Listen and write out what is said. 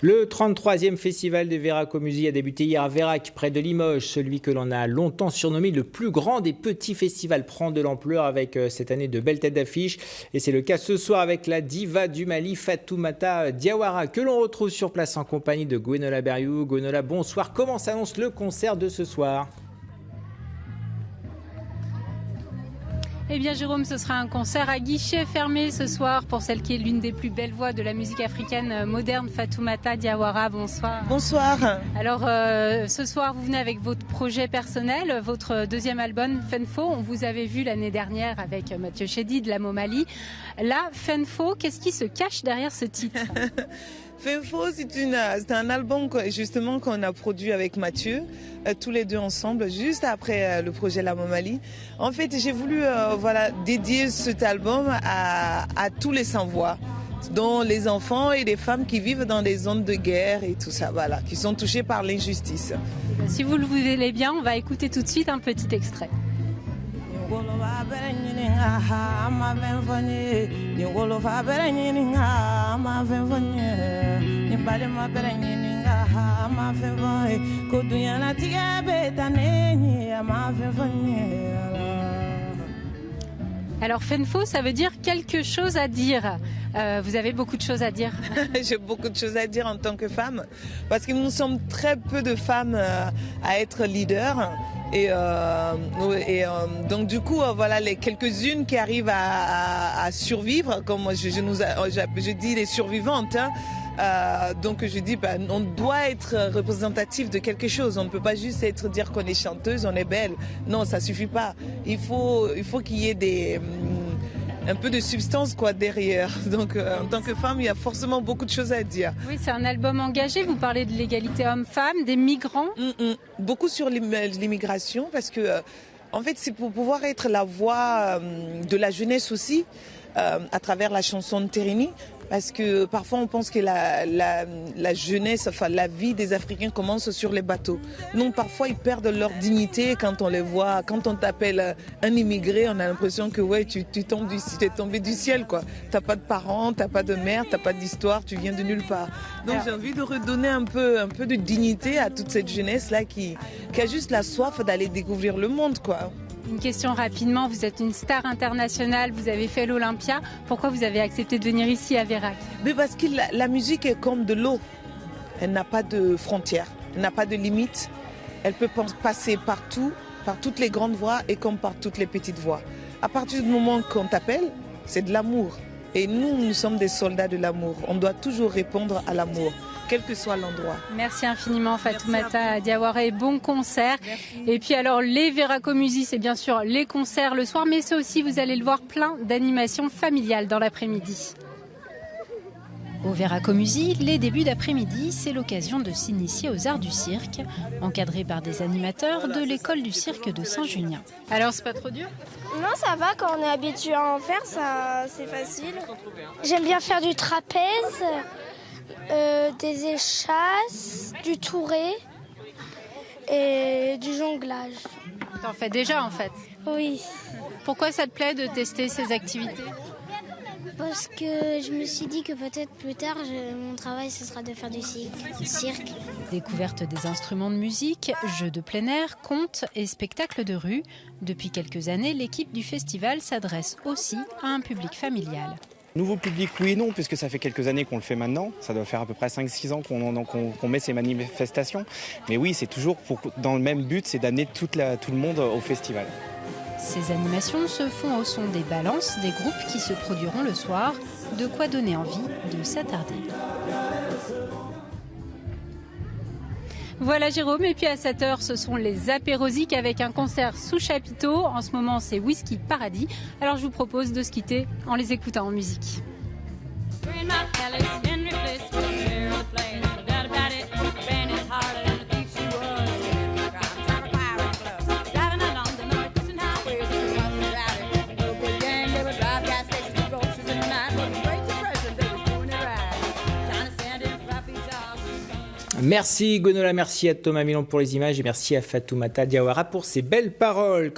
Le 33e festival de Veracomusic a débuté hier à Vérac, près de Limoges. Celui que l'on a longtemps surnommé le plus grand des petits festivals prend de l'ampleur avec cette année de belles têtes d'affiche. Et c'est le cas ce soir avec la diva du Mali, Fatoumata Diawara, que l'on retrouve sur place en compagnie de Gwenola Beriou. Gwenola, bonsoir. Comment s'annonce le concert de ce soir ? Eh bien Jérôme, ce sera un concert à guichet fermé ce soir pour celle qui est l'une des plus belles voix de la musique africaine moderne, Fatoumata Diawara. Bonsoir. Bonsoir. Alors ce soir, vous venez avec votre projet personnel, votre deuxième album, Fenfo. On vous avait vu l'année dernière avec Mathieu Chédid, La Momali. Là, Fenfo, qu'est-ce qui se cache derrière ce titre ? Fenfo, c'est un album justement qu'on a produit avec Mathieu, tous les deux ensemble, juste après le projet La Momali. En fait, j'ai voulu dédier cet album à tous les sans-voix, dont les enfants et les femmes qui vivent dans des zones de guerre et tout ça, voilà, qui sont touchés par l'injustice. Si vous le voulez bien, on va écouter tout de suite un petit extrait. Alors Fenfo, ça veut dire quelque chose à dire. Vous avez beaucoup de choses à dire. J'ai beaucoup de choses à dire en tant que femme, parce que nous sommes très peu de femmes à être leaders. Donc du coup, voilà les quelques-unes qui arrivent à survivre, comme je dis les survivantes. Donc je dis, on doit être représentatif de quelque chose. On ne peut pas juste dire qu'on est chanteuse, on est belle. Non, ça suffit pas. Il faut qu'il y ait un peu de substance derrière. Donc en tant que femme, il y a forcément beaucoup de choses à dire. Oui, c'est un album engagé. Vous parlez de l'égalité homme-femme, des migrants. Beaucoup sur l'immigration, parce que en fait, c'est pour pouvoir être la voix de la jeunesse aussi, à travers la chanson de Térini. Parce que parfois on pense que la jeunesse, enfin la vie des Africains commence sur les bateaux. Non, parfois ils perdent leur dignité quand on les voit. Quand on t'appelle un immigré, on a l'impression que tu es tombé du ciel, quoi. T'as pas de parents, t'as pas de mère, t'as pas d'histoire, tu viens de nulle part. Donc j'ai envie de redonner un peu de dignité à toute cette jeunesse là qui a juste la soif d'aller découvrir le monde, quoi. Une question rapidement, vous êtes une star internationale, vous avez fait l'Olympia. Pourquoi vous avez accepté de venir ici à Vérac ? Mais parce que la musique est comme de l'eau. Elle n'a pas de frontières, elle n'a pas de limites. Elle peut passer partout, par toutes les grandes voies et comme par toutes les petites voies. À partir du moment qu'on t'appelle, c'est de l'amour. Et nous sommes des soldats de l'amour. On doit toujours répondre à l'amour, quel que soit l'endroit. Merci infiniment Fatoumata Diawara et bon concert. Merci. Et puis alors les Veracomusic, c'est bien sûr les concerts le soir, mais c'est aussi, vous allez le voir, plein d'animations familiales dans l'après-midi. Au Veracomusic, les débuts d'après-midi, c'est l'occasion de s'initier aux arts du cirque, encadrés par des animateurs de l'école du cirque de Saint-Junien. Alors c'est pas trop dur ? Non, ça va, quand on est habitué à en faire, ça c'est facile. J'aime bien faire du trapèze, des échasses, du touré et du jonglage. T'en fais déjà en fait ? Oui. Pourquoi ça te plaît de tester ces activités ? Parce que je me suis dit que peut-être plus tard, mon travail, ce sera de faire du cirque. Découverte des instruments de musique, jeux de plein air, contes et spectacles de rue. Depuis quelques années, l'équipe du festival s'adresse aussi à un public familial. Nouveau public, oui et non, puisque ça fait quelques années qu'on le fait maintenant. Ça doit faire à peu près 5-6 ans qu'on met ces manifestations. Mais oui, c'est toujours dans le même but, c'est d'amener tout le monde au festival. Ces animations se font au son des balances des groupes qui se produiront le soir, de quoi donner envie de s'attarder. Voilà Jérôme, et puis à 7h, ce sont les Apérosiques avec un concert sous chapiteau. En ce moment, c'est Whisky Paradis. Alors je vous propose de se quitter en les écoutant en musique. Merci Gwenola, merci à Thomas Milon pour les images et merci à Fatoumata Diawara pour ses belles paroles.